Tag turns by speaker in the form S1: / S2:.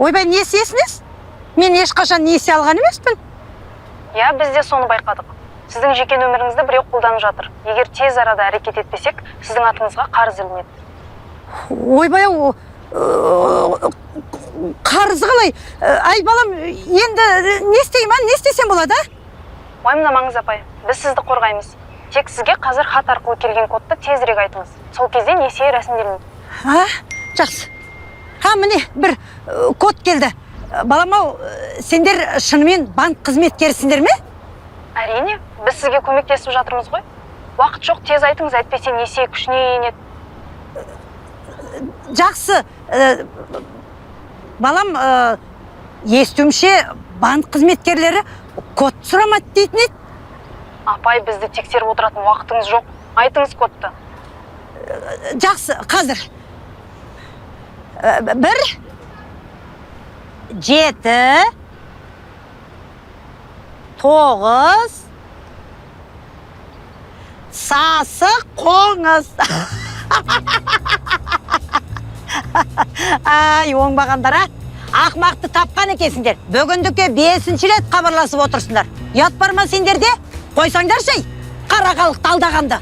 S1: Ойбай, несиесіңіз? Мен ешқашан несие алған емеспін.
S2: Иә, біз де соны байқадық. Сіздің жеке нөміріңізді біреу қолданып жатыр. Егер тез арада әрекет етпесек, сіздің атыңызға қарыз ілінеді.
S1: Ойбай, қарыз қалай? Ай балам, енді не істеймін, не істесем болады?
S2: Уайымдамаңыз апай, біз сізді қорғаймыз. Тек сізге қазір хат арқылы келген кодты тезірек айтыңыз. Сол кезде несие рәсімделмейді.
S1: Жақсы. Міне бір код келді. Балам-ау, сендер шынымен банк қызметкерісіңдер ме?
S2: Әрине, біз сізге көмектесіп жатырмыз ғой. Уақыт жоқ, тез айтыңыз, әйтпесе несие күшіне енеді.
S1: Жақсы. Балам, естуімше банк қызметкерлері код сұрамады дейтін еді.
S2: Апай, бізді тексеріп отыратын уақытыңыз жоқ. Айтыңыз кодты.
S1: Жақсы, қазір. 1 7 9 сасы қоңыз. Ай, оңбағандар, ақмақты тапқан екенсіңдер. Бүгіндікке 5-ші рет хабарласып отырсыңдар. Ұят бар ма сендерде? Қойсаңдар шей, қара халықты алдағанды.